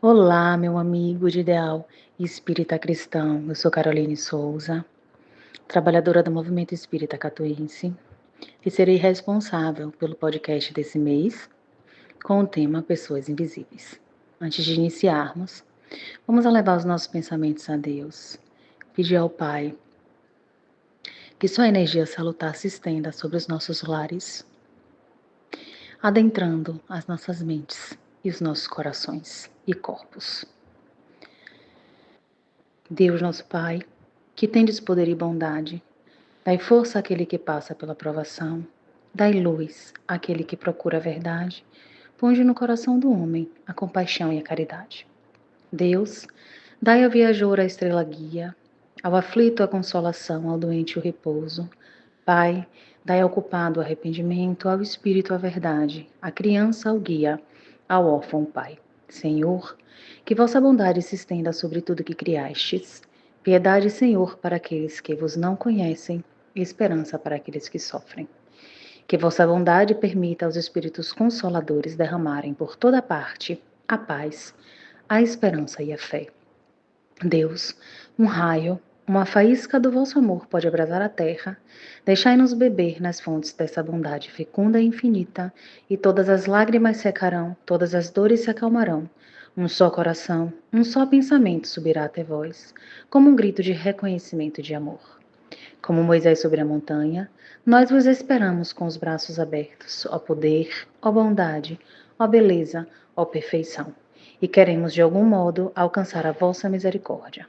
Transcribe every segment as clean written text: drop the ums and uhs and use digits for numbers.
Olá, meu amigo de ideal espírita cristão. Eu sou Caroline Souza, trabalhadora do Movimento Espírita Catuense, e serei responsável pelo podcast desse mês com o tema Pessoas Invisíveis. Antes de iniciarmos, vamos elevar os nossos pensamentos a Deus, pedir ao Pai que sua energia salutar se estenda sobre os nossos lares, adentrando as nossas mentes e os nossos corações e corpos. Deus, nosso Pai, que tendes poder e bondade, dai força àquele que passa pela provação, dai luz àquele que procura a verdade, ponde no coração do homem a compaixão e a caridade. Deus, dai ao viajor a estrela guia, ao aflito a consolação, ao doente o repouso. Pai, dai ao culpado o arrependimento, ao espírito a verdade, à criança o guia, ao órfão o Pai. Senhor, que vossa bondade se estenda sobre tudo que criastes. Piedade, Senhor, para aqueles que vos não conhecem, e esperança para aqueles que sofrem. Que vossa bondade permita aos espíritos consoladores derramarem por toda parte a paz, a esperança e a fé. Deus, um raio, uma faísca do vosso amor pode abrasar a terra. Deixai-nos beber nas fontes dessa bondade fecunda e infinita, e todas as lágrimas secarão, todas as dores se acalmarão. Um só coração, um só pensamento subirá até vós, como um grito de reconhecimento e de amor. Como Moisés sobre a montanha, nós vos esperamos com os braços abertos, ó poder, ó bondade, ó beleza, ó perfeição. E queremos de algum modo alcançar a vossa misericórdia.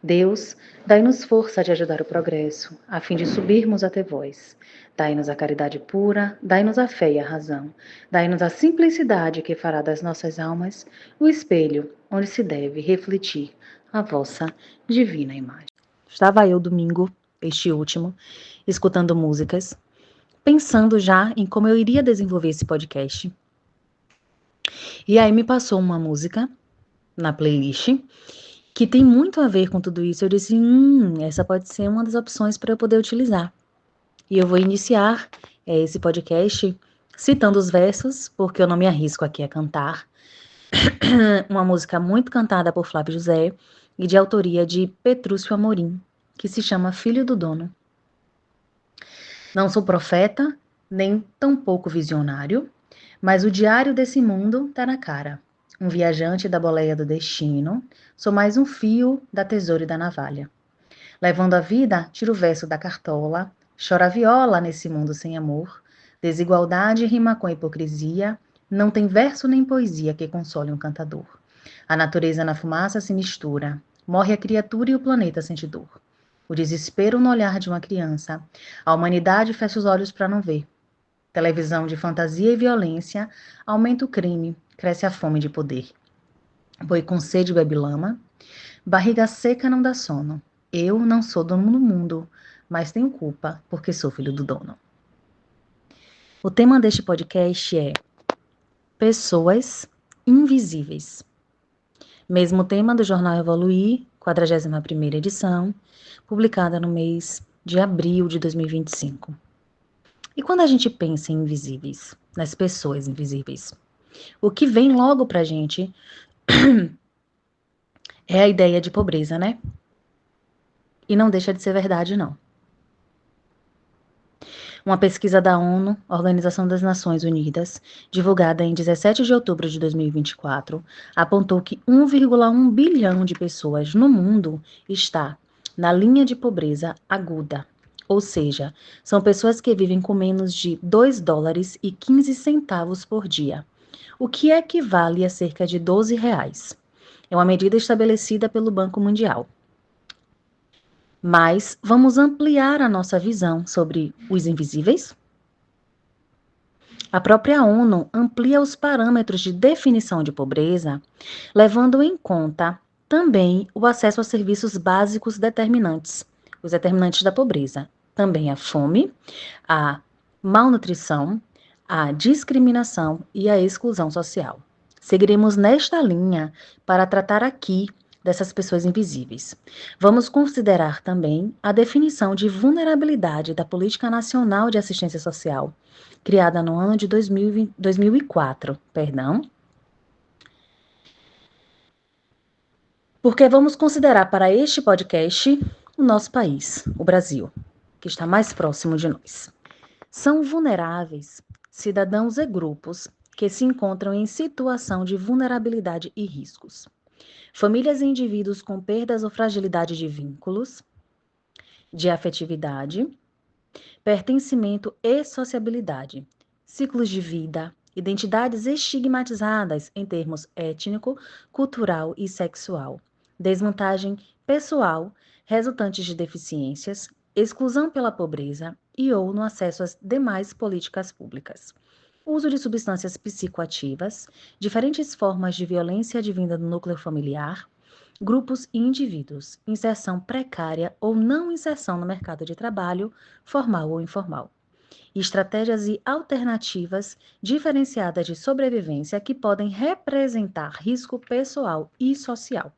Deus, dai-nos força de ajudar o progresso, a fim de subirmos até vós. Dai-nos a caridade pura, dai-nos a fé e a razão. Dai-nos a simplicidade que fará das nossas almas o espelho onde se deve refletir a vossa divina imagem. Estava eu domingo, este último, escutando músicas, pensando já em como eu iria desenvolver esse podcast. E aí me passou uma música na playlist que tem muito a ver com tudo isso. Eu disse, essa pode ser uma das opções para eu poder utilizar. E eu vou iniciar esse podcast citando os versos, porque eu não me arrisco aqui a cantar. Uma música muito cantada por Flávio José e de autoria de Petrúcio Amorim, que se chama Filho do Dono. Não sou profeta, nem tampouco visionário, mas o diário desse mundo tá na cara. Um viajante da boleia do destino, sou mais um fio da tesoura e da navalha. Levando a vida, tiro o verso da cartola, chora a viola nesse mundo sem amor, desigualdade rima com hipocrisia, não tem verso nem poesia que console um cantador. A natureza na fumaça se mistura, morre a criatura e o planeta sente dor. O desespero no olhar de uma criança, a humanidade fecha os olhos para não ver. Televisão de fantasia e violência, aumenta o crime, cresce a fome de poder. Boi com sede bebe lama, barriga seca não dá sono. Eu não sou dono do mundo, mas tenho culpa porque sou filho do dono. O tema deste podcast é Pessoas Invisíveis. Mesmo tema do Jornal Evoluir, 41ª edição, publicada no mês de abril de 2025. E quando a gente pensa em invisíveis, nas pessoas invisíveis, o que vem logo pra gente é a ideia de pobreza, né? E não deixa de ser verdade, não. Uma pesquisa da ONU, Organização das Nações Unidas, divulgada em 17 de outubro de 2024, apontou que 1,1 bilhão de pessoas no mundo está na linha de pobreza aguda. Ou seja, são pessoas que vivem com menos de 2 dólares e 15 centavos por dia, o que equivale a cerca de 12 reais. É uma medida estabelecida pelo Banco Mundial. Mas vamos ampliar a nossa visão sobre os invisíveis? A própria ONU amplia os parâmetros de definição de pobreza, levando em conta também o acesso a serviços básicos determinantes, os determinantes da pobreza, também a fome, a malnutrição, a discriminação e a exclusão social. Seguiremos nesta linha para tratar aqui dessas pessoas invisíveis. Vamos considerar também a definição de vulnerabilidade da Política Nacional de Assistência Social, criada no ano de 2004, Porque vamos considerar para este podcast o nosso país, o Brasil, que está mais próximo de nós. São vulneráveis cidadãos e grupos que se encontram em situação de vulnerabilidade e riscos. Famílias e indivíduos com perdas ou fragilidade de vínculos, de afetividade, pertencimento e sociabilidade, ciclos de vida, identidades estigmatizadas em termos étnico, cultural e sexual, desvantagem pessoal resultantes de deficiências, exclusão pela pobreza e ou no acesso às demais políticas públicas. Uso de substâncias psicoativas, diferentes formas de violência advinda do núcleo familiar, grupos e indivíduos, inserção precária ou não inserção no mercado de trabalho, formal ou informal. Estratégias e alternativas diferenciadas de sobrevivência que podem representar risco pessoal e social.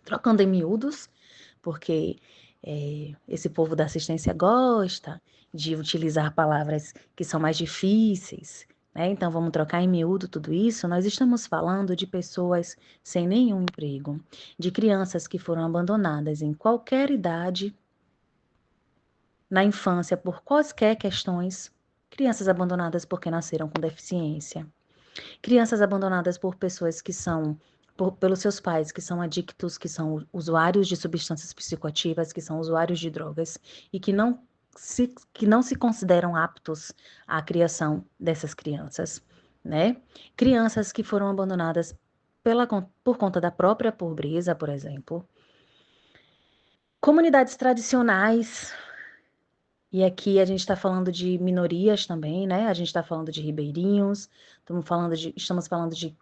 Trocando em miúdos, porque esse povo da assistência gosta de utilizar palavras que são mais difíceis, né? Então vamos trocar em miúdo tudo isso. Nós estamos falando de pessoas sem nenhum emprego, de crianças que foram abandonadas em qualquer idade na infância por quaisquer questões, crianças abandonadas porque nasceram com deficiência, crianças abandonadas por pessoas que são pelos seus pais, que são adictos, que são usuários de substâncias psicoativas, que são usuários de drogas e que não se consideram aptos à criação dessas crianças, né? Crianças que foram abandonadas por conta da própria pobreza, por exemplo. Comunidades tradicionais, e aqui a gente está falando de minorias também, né? A gente está falando de ribeirinhos, estamos falando de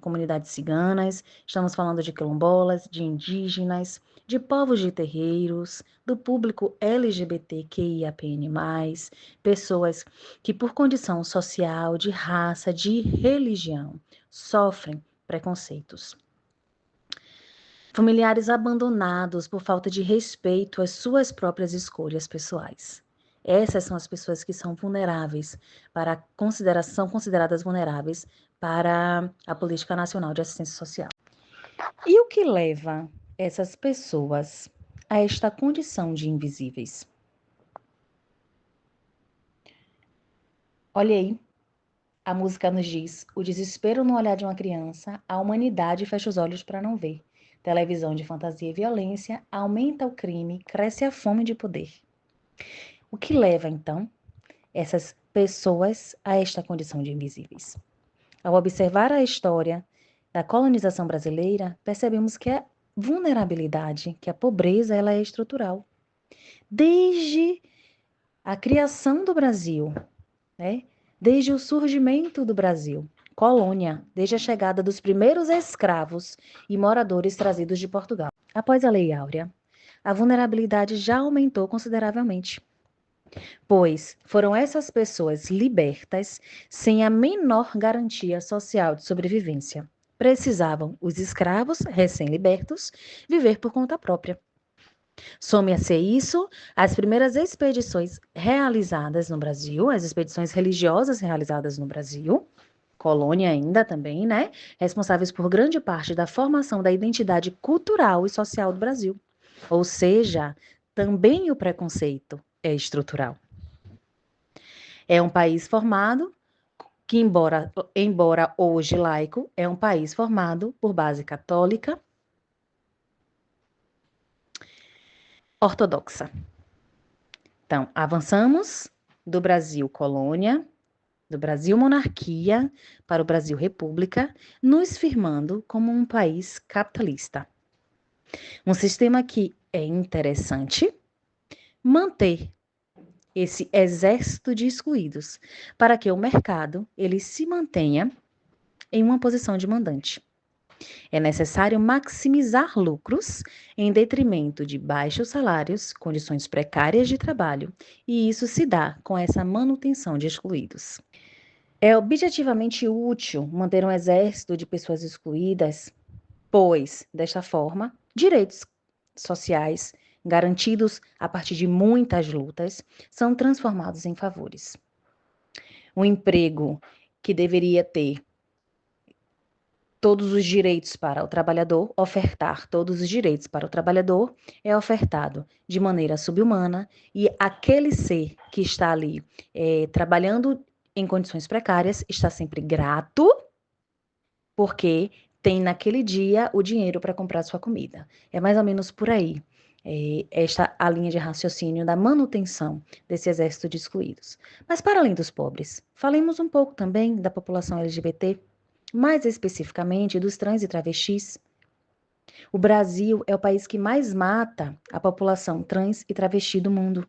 comunidades ciganas, estamos falando de quilombolas, de indígenas, de povos de terreiros, do público LGBTQIAPN+, pessoas que por condição social, de raça, de religião, sofrem preconceitos. Familiares abandonados por falta de respeito às suas próprias escolhas pessoais. Essas são as pessoas que são vulneráveis são consideradas vulneráveis para a Política Nacional de Assistência Social. E o que leva essas pessoas a esta condição de invisíveis? Olha aí, a música nos diz: o desespero no olhar de uma criança, a humanidade fecha os olhos para não ver. Televisão de fantasia e violência, aumenta o crime, cresce a fome de poder. O que leva, então, essas pessoas a esta condição de invisíveis? Ao observar a história da colonização brasileira, percebemos que a vulnerabilidade, que a pobreza, ela é estrutural. Desde a criação do Brasil, né? Desde o surgimento do Brasil, colônia, desde a chegada dos primeiros escravos e moradores trazidos de Portugal. Após a Lei Áurea, a vulnerabilidade já aumentou consideravelmente, pois foram essas pessoas libertas sem a menor garantia social de sobrevivência. Precisavam os escravos recém-libertos viver por conta própria. Some-se a isso as primeiras expedições realizadas no Brasil, as expedições religiosas realizadas no Brasil, colônia ainda também, né? Responsáveis por grande parte da formação da identidade cultural e social do Brasil. Ou seja, também o preconceito é estrutural. É um país formado que, embora hoje laico, é um país formado por base católica, ortodoxa. Então, avançamos do Brasil colônia, do Brasil monarquia, para o Brasil república, nos firmando como um país capitalista. Um sistema que é interessante manter esse exército de excluídos, para que o mercado ele se mantenha em uma posição de mandante. É necessário maximizar lucros em detrimento de baixos salários, condições precárias de trabalho, e isso se dá com essa manutenção de excluídos. É objetivamente útil manter um exército de pessoas excluídas, pois, desta forma, direitos sociais garantidos a partir de muitas lutas são transformados em favores. Um emprego que deveria ter todos os direitos para o trabalhador, ofertar todos os direitos para o trabalhador, é ofertado de maneira subhumana e aquele ser que está ali trabalhando em condições precárias está sempre grato porque tem naquele dia o dinheiro para comprar sua comida. É mais ou menos por aí. Esta a linha de raciocínio da manutenção desse exército de excluídos. Mas para além dos pobres, falemos um pouco também da população LGBT, mais especificamente dos trans e travestis. O Brasil é o país que mais mata a população trans e travesti do mundo.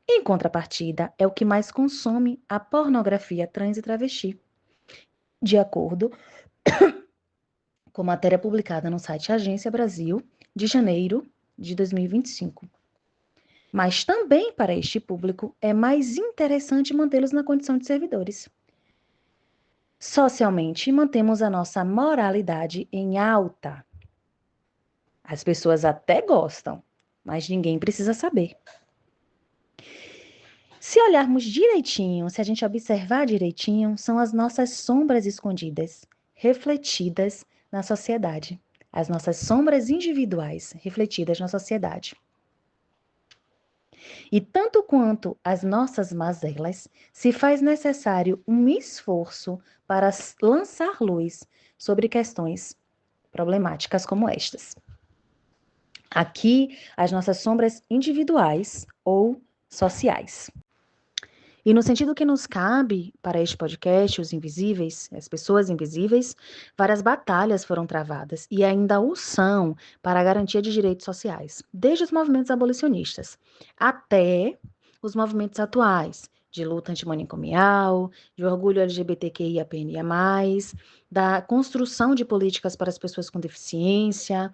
Em contrapartida, é o que mais consome a pornografia trans e travesti. De acordo com matéria publicada no site Agência Brasil, de janeiro de 2025. Mas também para este público é mais interessante mantê-los na condição de servidores. Socialmente, mantemos a nossa moralidade em alta. As pessoas até gostam, mas ninguém precisa saber. Se olharmos direitinho, se a gente observar direitinho, são as nossas sombras escondidas, refletidas na sociedade. As nossas sombras individuais refletidas na sociedade. E tanto quanto as nossas mazelas, se faz necessário um esforço para lançar luz sobre questões problemáticas como estas. Aqui, as nossas sombras individuais ou sociais. E no sentido que nos cabe para este podcast, os invisíveis, as pessoas invisíveis, várias batalhas foram travadas e ainda o são para a garantia de direitos sociais, desde os movimentos abolicionistas até os movimentos atuais, de luta antimanicomial, de orgulho LGBTQIAPNIA+, da construção de políticas para as pessoas com deficiência,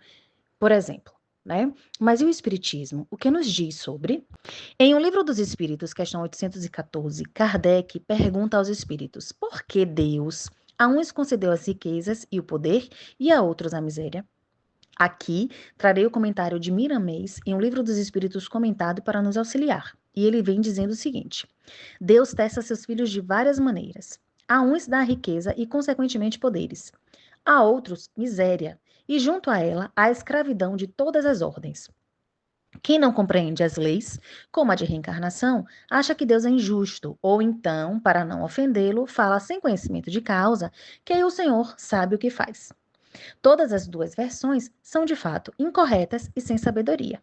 por exemplo. Né? Mas e o Espiritismo? O que nos diz sobre? Em O Livro dos Espíritos, questão 814, Kardec pergunta aos espíritos: por que Deus a uns concedeu as riquezas e o poder e a outros a miséria? Aqui trarei o comentário de Miramês em O Livro dos Espíritos comentado para nos auxiliar. E ele vem dizendo o seguinte: Deus testa seus filhos de várias maneiras. A uns dá riqueza e, consequentemente, poderes. A outros, miséria. E junto a ela, a escravidão de todas as ordens. Quem não compreende as leis, como a de reencarnação, acha que Deus é injusto, ou então, para não ofendê-lo, fala sem conhecimento de causa, que aí o Senhor sabe o que faz. Todas as duas versões são, de fato, incorretas e sem sabedoria.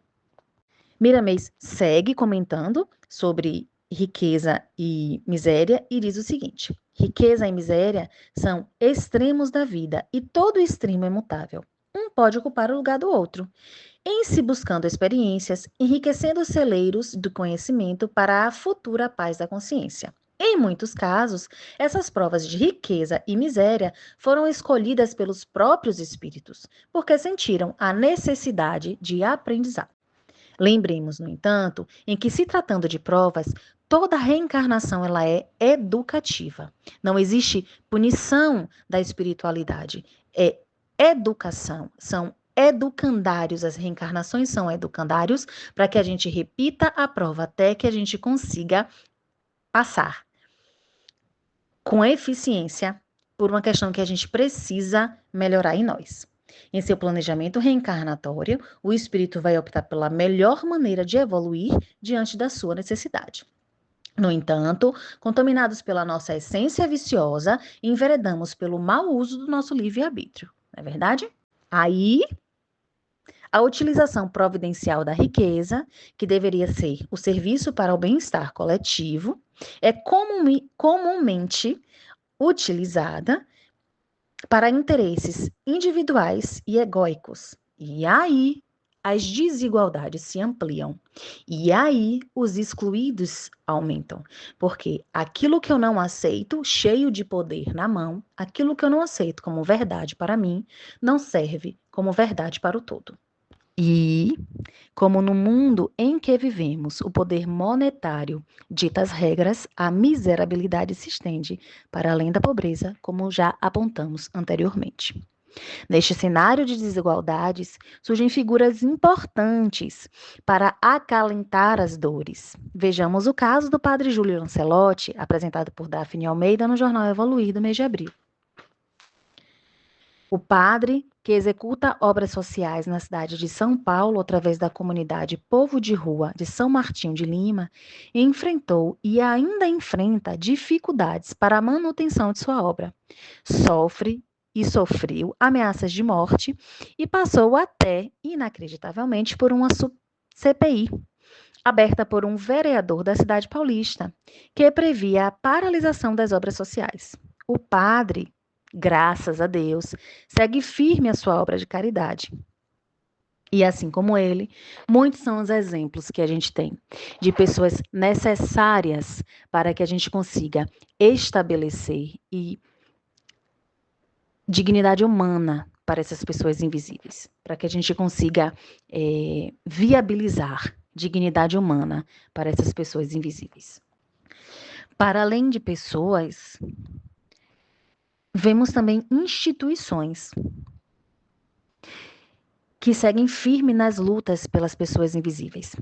Miramês segue comentando sobre riqueza e miséria e diz o seguinte: riqueza e miséria são extremos da vida e todo extremo é mutável. Um pode ocupar o lugar do outro, em se buscando experiências, enriquecendo os celeiros do conhecimento para a futura paz da consciência. Em muitos casos, essas provas de riqueza e miséria foram escolhidas pelos próprios espíritos, porque sentiram a necessidade de aprendizado. Lembremos, no entanto, em que se tratando de provas, toda reencarnação ela é educativa. Não existe punição da espiritualidade, é educação, são educandários, as reencarnações são educandários para que a gente repita a prova até que a gente consiga passar com eficiência por uma questão que a gente precisa melhorar em nós. Em seu planejamento reencarnatório, o espírito vai optar pela melhor maneira de evoluir diante da sua necessidade. No entanto, contaminados pela nossa essência viciosa, enveredamos pelo mau uso do nosso livre-arbítrio. Não é verdade? Aí, a utilização providencial da riqueza, que deveria ser o serviço para o bem-estar coletivo, é comumente utilizada para interesses individuais e egóicos. E aí as desigualdades se ampliam. E aí os excluídos aumentam. Porque aquilo que eu não aceito, cheio de poder na mão, aquilo que eu não aceito como verdade para mim, não serve como verdade para o todo. E, como no mundo em que vivemos, o poder monetário dita as regras, a miserabilidade se estende para além da pobreza, como já apontamos anteriormente. Neste cenário de desigualdades, surgem figuras importantes para acalentar as dores. Vejamos o caso do padre Júlio Lancelotti, apresentado por Daphne Almeida no jornal Evoluir do mês de abril. O padre, que executa obras sociais na cidade de São Paulo através da comunidade Povo de Rua de São Martinho de Lima, enfrentou e ainda enfrenta dificuldades para a manutenção de sua obra. Sofre e sofreu ameaças de morte e passou até, inacreditavelmente, por uma CPI aberta por um vereador da cidade paulista, que previa a paralisação das obras sociais. O padre, graças a Deus, segue firme a sua obra de caridade. E assim como ele, muitos são os exemplos que a gente tem de pessoas necessárias para que a gente consiga estabelecer e dignidade humana para essas pessoas invisíveis, para que a gente consiga viabilizar dignidade humana para essas pessoas invisíveis. Para além de pessoas, vemos também instituições que seguem firme nas lutas pelas pessoas invisíveis.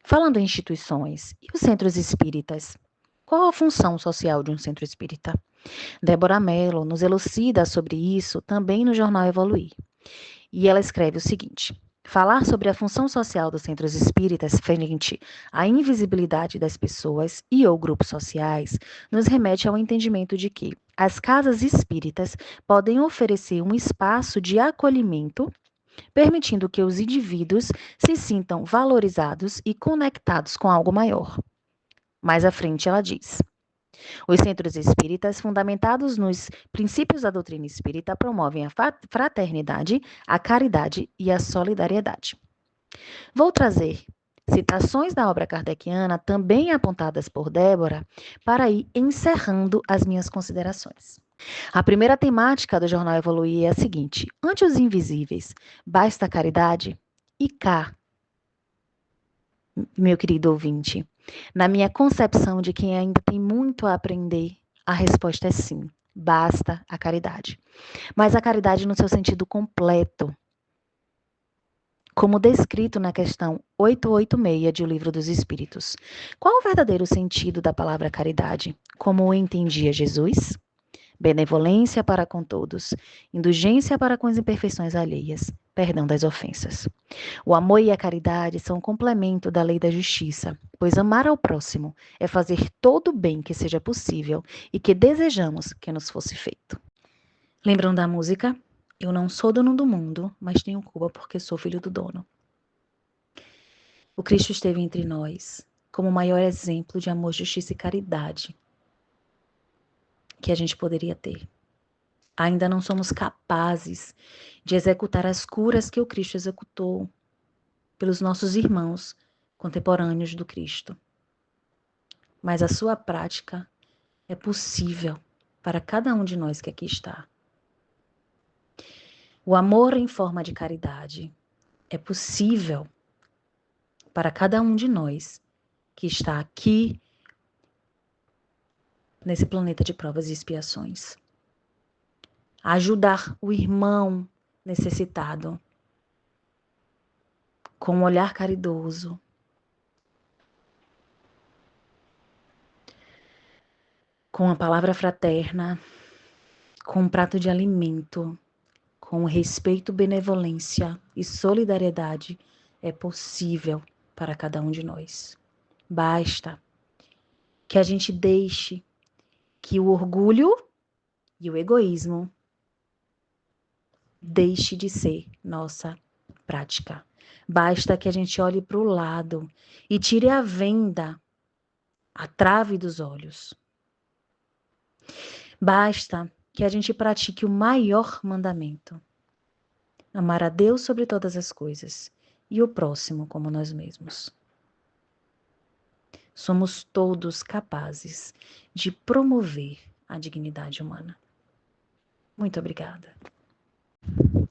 Falando em instituições, e os centros espíritas? Qual a função social de um centro espírita? Débora Mello nos elucida sobre isso também no jornal Evoluir. E ela escreve o seguinte: falar sobre a função social dos centros espíritas frente à invisibilidade das pessoas e ou grupos sociais nos remete ao entendimento de que as casas espíritas podem oferecer um espaço de acolhimento, permitindo que os indivíduos se sintam valorizados e conectados com algo maior. Mais à frente ela diz: os centros espíritas, fundamentados nos princípios da doutrina espírita, promovem a fraternidade, a caridade e a solidariedade. Vou trazer citações da obra kardeciana, também apontadas por Débora, para ir encerrando as minhas considerações. A primeira temática do Jornal Evoluir é a seguinte: ante os invisíveis, basta a caridade? E cá, meu querido ouvinte, na minha concepção de quem ainda tem muito a aprender, a resposta é sim, basta a caridade. Mas a caridade no seu sentido completo, como descrito na questão 886 de O Livro dos Espíritos. Qual o verdadeiro sentido da palavra caridade? Como o entendia Jesus? Benevolência para com todos, indulgência para com as imperfeições alheias, perdão das ofensas. O amor e a caridade são um complemento da lei da justiça, pois amar ao próximo é fazer todo o bem que seja possível e que desejamos que nos fosse feito. Lembram da música? Eu não sou dono do mundo, mas tenho culpa porque sou filho do dono. O Cristo esteve entre nós como o maior exemplo de amor, justiça e caridade que a gente poderia ter. Ainda não somos capazes de executar as curas que o Cristo executou pelos nossos irmãos contemporâneos do Cristo. Mas a sua prática é possível para cada um de nós que aqui está. O amor em forma de caridade é possível para cada um de nós que está aqui nesse planeta de provas e expiações. Ajudar o irmão necessitado com um olhar caridoso, com a palavra fraterna, com um prato de alimento, com respeito, benevolência e solidariedade, é possível para cada um de nós. Basta que a gente deixe que o orgulho e o egoísmo deixe de ser nossa prática. Basta que a gente olhe para o lado e tire a venda, a trave dos olhos. Basta que a gente pratique o maior mandamento: amar a Deus sobre todas as coisas e o próximo como nós mesmos. Somos todos capazes de promover a dignidade humana. Muito obrigada.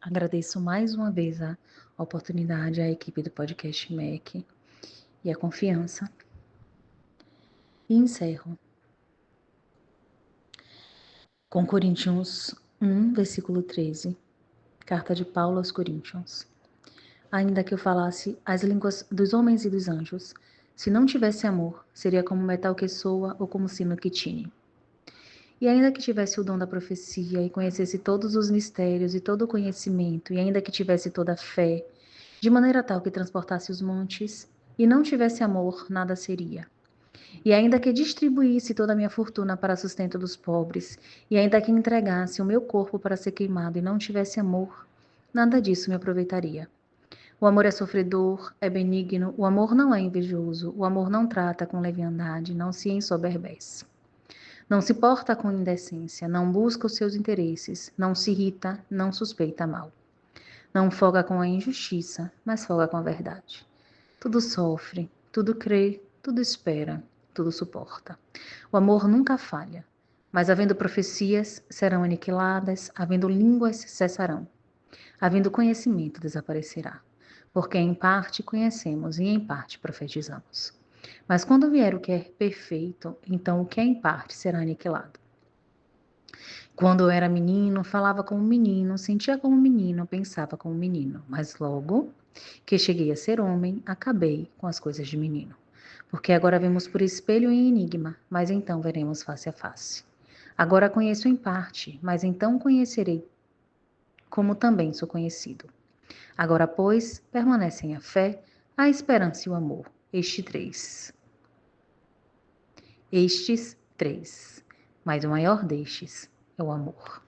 Agradeço mais uma vez a oportunidade à equipe do podcast MEC e a confiança. E encerro com Coríntios 1, versículo 13, carta de Paulo aos Coríntios. Ainda que eu falasse as línguas dos homens e dos anjos, se não tivesse amor, seria como metal que soa ou como sino que tine. E ainda que tivesse o dom da profecia e conhecesse todos os mistérios e todo o conhecimento, e ainda que tivesse toda a fé, de maneira tal que transportasse os montes, e não tivesse amor, nada seria. E ainda que distribuísse toda a minha fortuna para sustento dos pobres, e ainda que entregasse o meu corpo para ser queimado e não tivesse amor, nada disso me aproveitaria. O amor é sofredor, é benigno, o amor não é invejoso, o amor não trata com leviandade, não se ensoberbece. Não se porta com indecência, não busca os seus interesses, não se irrita, não suspeita mal. Não folga com a injustiça, mas folga com a verdade. Tudo sofre, tudo crê, tudo espera, tudo suporta. O amor nunca falha, mas havendo profecias, serão aniquiladas, havendo línguas, cessarão. Havendo conhecimento, desaparecerá. Porque em parte conhecemos e em parte profetizamos. Mas quando vier o que é perfeito, então o que é em parte será aniquilado. Quando eu era menino, falava como menino, sentia como menino, pensava como menino. Mas logo que cheguei a ser homem, acabei com as coisas de menino. Porque agora vemos por espelho em enigma, mas então veremos face a face. Agora conheço em parte, mas então conhecerei como também sou conhecido. Agora, pois, permanecem a fé, a esperança e o amor. Estes três. Mas o maior destes é o amor.